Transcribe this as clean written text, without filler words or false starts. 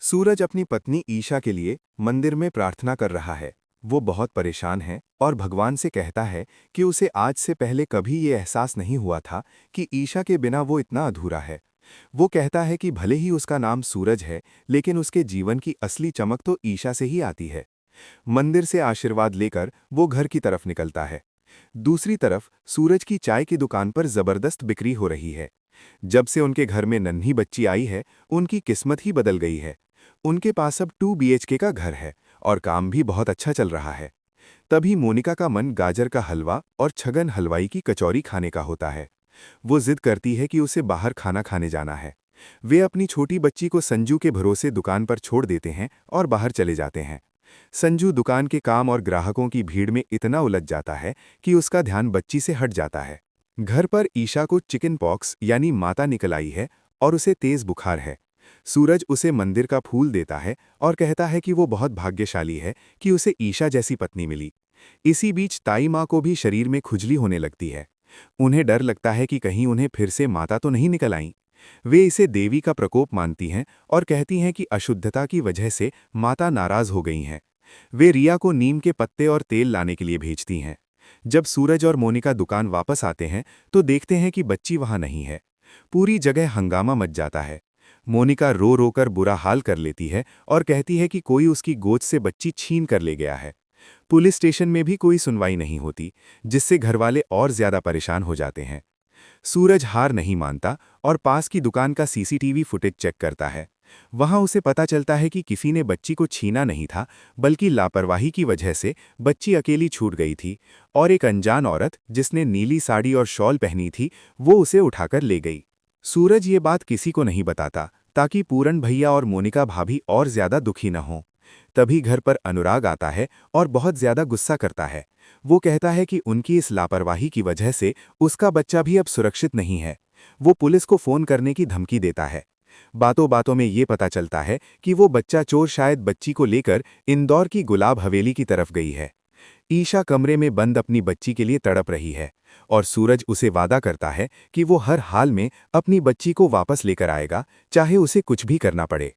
सूरज अपनी पत्नी ईशा के लिए मंदिर में प्रार्थना कर रहा है। वो बहुत परेशान है और भगवान से कहता है कि उसे आज से पहले कभी ये एहसास नहीं हुआ था कि ईशा के बिना वो इतना अधूरा है। वो कहता है कि भले ही उसका नाम सूरज है, लेकिन उसके जीवन की असली चमक तो ईशा से ही आती है। मंदिर से आशीर्वाद लेकर वो घर की तरफ निकलता है। दूसरी तरफ सूरज की चाय की दुकान पर जबरदस्त बिक्री हो रही है। जब से उनके घर में नन्ही बच्ची आई है, उनकी किस्मत ही बदल गई है। उनके पास अब 2 बीएचके का घर है और काम भी बहुत अच्छा चल रहा है। तभी मोनिका का मन गाजर का हलवा और छगन हलवाई की कचौरी खाने का होता है। वो जिद करती है कि उसे बाहर खाना खाने जाना है। वे अपनी छोटी बच्ची को संजू के भरोसे दुकान पर छोड़ देते हैं और बाहर चले जाते हैं। संजू दुकान के काम और ग्राहकों की भीड़ में इतना उलझ जाता है कि उसका ध्यान बच्ची से हट जाता है। घर पर ईशा को चिकन पॉक्स यानी माता निकल आई है और उसे तेज बुखार है। सूरज उसे मंदिर का फूल देता है और कहता है कि वो बहुत भाग्यशाली है कि उसे ईशा जैसी पत्नी मिली। इसी बीच ताई माँ को भी शरीर में खुजली होने लगती है। उन्हें डर लगता है कि कहीं उन्हें फिर से माता तो नहीं निकल आई। वे इसे देवी का प्रकोप मानती हैं और कहती हैं कि अशुद्धता की वजह से माता नाराज हो गई हैं। वे रिया को नीम के पत्ते और तेल लाने के लिए भेजती हैं। जब सूरज और मोनिका दुकान वापस आते हैं तो देखते हैं कि बच्ची वहां नहीं है। पूरी जगह हंगामा मच जाता है। मोनिका रो रो कर बुरा हाल कर लेती है और कहती है कि कोई उसकी गोद से बच्ची छीन कर ले गया है। पुलिस स्टेशन में भी कोई सुनवाई नहीं होती, जिससे घरवाले और ज्यादा परेशान हो जाते हैं। सूरज हार नहीं मानता और पास की दुकान का सीसीटीवी फुटेज चेक करता है। वहां उसे पता चलता है कि किसी ने बच्ची को छीना नहीं था, बल्कि लापरवाही की वजह से बच्ची अकेली छूट गई थी और एक अनजान औरत जिसने नीली साड़ी और शॉल पहनी थी, वो उसे उठाकर ले गई। सूरज ये बात किसी को नहीं बताता ताकि पूरन भैया और मोनिका भाभी और ज्यादा दुखी न हों। तभी घर पर अनुराग आता है और बहुत ज्यादा गुस्सा करता है। वो कहता है कि उनकी इस लापरवाही की वजह से उसका बच्चा भी अब सुरक्षित नहीं है। वो पुलिस को फोन करने की धमकी देता है। बातों बातों में ये पता चलता है कि वो बच्चा चोर शायद बच्ची को लेकर इंदौर की गुलाब हवेली की तरफ गई है। ईशा कमरे में बंद अपनी बच्ची के लिए तड़प रही है और सूरज उसे वादा करता है कि वो हर हाल में अपनी बच्ची को वापस लेकर आएगा, चाहे उसे कुछ भी करना पड़े।